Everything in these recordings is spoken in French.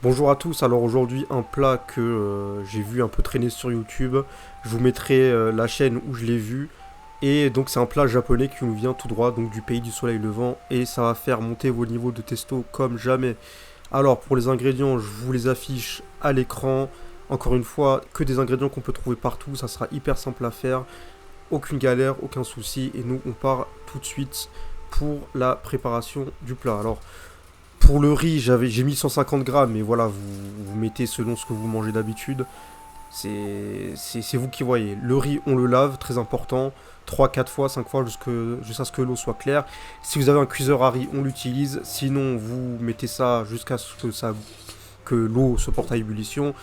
Bonjour à tous, alors aujourd'hui un plat que j'ai vu un peu traîner sur YouTube, je vous mettrai la chaîne où je l'ai vu, et donc c'est un plat japonais qui nous vient tout droit donc du pays du soleil levant, et ça va faire monter vos niveaux de testo comme jamais. Alors pour les ingrédients, je vous les affiche à l'écran, encore une fois, que des ingrédients qu'on peut trouver partout, ça sera hyper simple à faire, aucune galère, aucun souci, et nous on part tout de suite pour la préparation du plat. Alors pour le riz, j'ai mis 150 grammes, mais voilà, vous mettez selon ce que vous mangez d'habitude. C'est vous qui voyez. Le riz, on le lave, très important. 3, 4 fois, 5 fois jusqu'à ce que l'eau soit claire. Si vous avez un cuiseur à riz, on l'utilise. Sinon, vous mettez ça jusqu'à ce que l'eau se porte à ébullition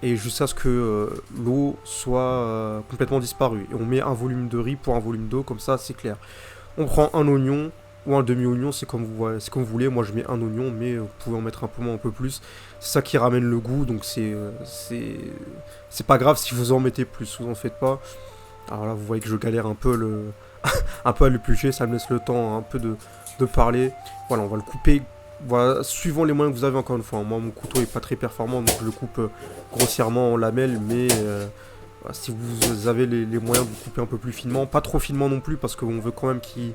et jusqu'à ce que l'eau soit complètement disparue. Et on met un volume de riz pour un volume d'eau, comme ça c'est clair. On prend un oignon ou un demi-oignon, c'est comme vous voulez. Moi je mets un oignon, mais vous pouvez en mettre un peu moins, un peu plus. C'est ça qui ramène le goût, donc c'est pas grave si vous en mettez plus, vous en faites pas. Alors là, vous voyez que je galère un peu un peu à l'éplucher, ça me laisse le temps un peu de parler. Voilà, on va le couper. Voilà, suivant les moyens que vous avez, encore une fois. Moi, mon couteau est pas très performant, donc je le coupe grossièrement en lamelles, mais voilà, si vous avez les moyens de vous couper un peu plus finement, pas trop finement non plus, parce qu'on veut quand même qu'il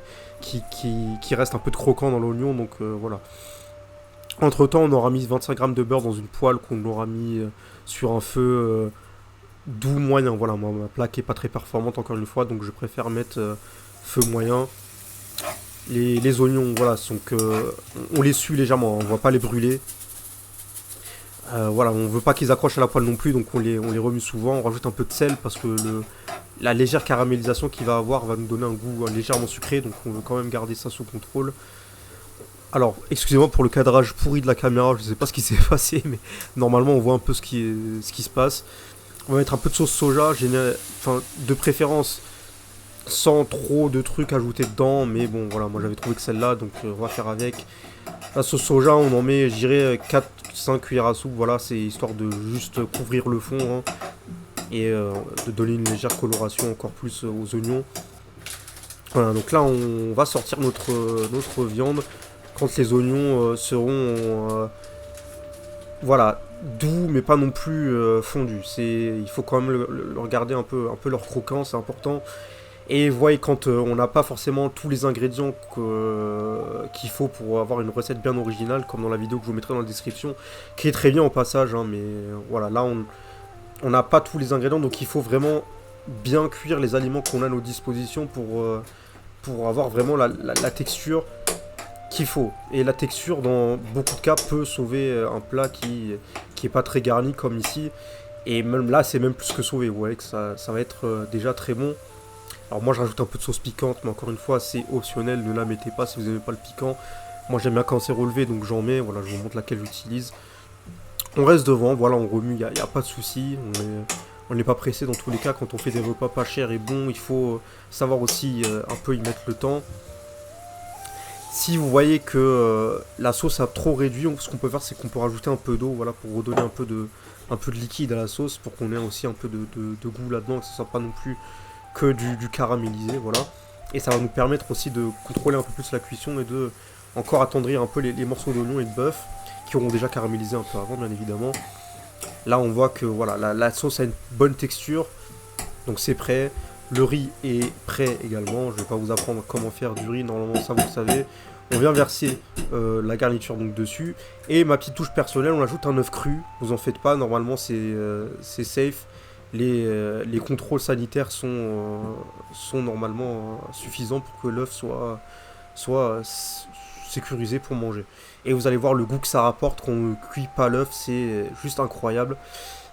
reste un peu de croquant dans l'oignon, donc voilà. Entre temps, on aura mis 25 grammes de beurre dans une poêle qu'on aura mis sur un feu doux moyen. Voilà, moi, ma plaque est pas très performante, encore une fois, donc je préfère mettre feu moyen. Les oignons, voilà, on les suit légèrement, on va pas les brûler. Voilà, on veut pas qu'ils accrochent à la poêle non plus, donc on les remue souvent. On rajoute un peu de sel parce que la légère caramélisation qu'il va avoir va nous donner un goût légèrement sucré, donc on veut quand même garder ça sous contrôle. Alors, excusez-moi pour le cadrage pourri de la caméra, je sais pas ce qui s'est passé, mais normalement on voit un peu ce qui se passe. On va mettre un peu de sauce soja, enfin, de préférence sans trop de trucs ajoutés dedans, mais bon, voilà, moi j'avais trouvé que celle-là, donc on va faire avec. La sauce soja, on en met, je dirais, 4-5 cuillères à soupe, voilà, c'est histoire de juste couvrir le fond, hein, et de donner une légère coloration encore plus aux oignons. Voilà, donc là on va sortir notre viande quand les oignons seront voilà, doux mais pas non plus fondus. Il faut quand même le regarder un peu leur croquant, c'est important. Et vous voyez, quand on n'a pas forcément tous les ingrédients qu'il faut pour avoir une recette bien originale, comme dans la vidéo que je vous mettrai dans la description, qui est très bien au passage, hein, mais voilà, là on n'a pas tous les ingrédients, donc il faut vraiment bien cuire les aliments qu'on a à nos dispositions pour avoir vraiment la texture qu'il faut. Et la texture, dans beaucoup de cas, peut sauver un plat qui est pas très garni comme ici. Et même là, c'est même plus que sauvé. Vous voyez que ça va être déjà très bon. Alors moi, je rajoute un peu de sauce piquante, mais encore une fois, c'est optionnel. Ne la mettez pas si vous n'aimez pas le piquant. Moi, j'aime bien quand c'est relevé, donc j'en mets. Voilà, je vous montre laquelle j'utilise. On reste devant, voilà, on remue, il n'y a pas de souci. On n'est pas pressé dans tous les cas. Quand on fait des repas pas chers et bons, il faut savoir aussi un peu y mettre le temps. Si vous voyez que la sauce a trop réduit, ce qu'on peut faire, c'est qu'on peut rajouter un peu d'eau, voilà, pour redonner un peu de liquide à la sauce, pour qu'on ait aussi un peu de goût là-dedans, que ce soit pas non plus que du caramélisé, voilà. Et ça va nous permettre aussi de contrôler un peu plus la cuisson et de encore attendrir un peu les morceaux d'oignon et de bœuf qui auront déjà caramélisé un peu avant, bien évidemment. Là, on voit que voilà, la sauce a une bonne texture, donc c'est prêt. Le riz est prêt également. Je ne vais pas vous apprendre comment faire du riz, normalement ça vous le savez. On vient verser la garniture donc dessus. Et ma petite touche personnelle, on ajoute un œuf cru. Vous en faites pas, normalement c'est safe. Les contrôles sanitaires sont normalement suffisants pour que l'œuf soit sécurisé pour manger. Et vous allez voir le goût que ça rapporte quand on ne cuit pas l'œuf, c'est juste incroyable.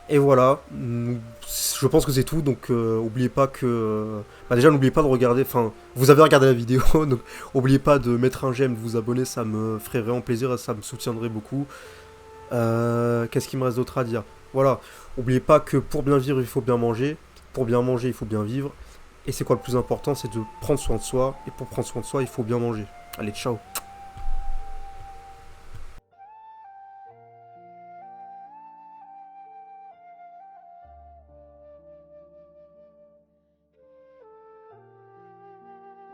Et voilà, je pense que c'est tout, donc oubliez pas que... bah déjà n'oubliez pas de regarder, enfin, vous avez regardé la vidéo, donc oubliez pas de mettre un j'aime, de vous abonner, ça me ferait vraiment plaisir et ça me soutiendrait beaucoup. Qu'est-ce qu'il me reste d'autre à dire? Voilà, oubliez pas que pour bien vivre, il faut bien manger, pour bien manger, il faut bien vivre, et c'est quoi le plus important, c'est de prendre soin de soi, et pour prendre soin de soi, il faut bien manger. Allez, ciao.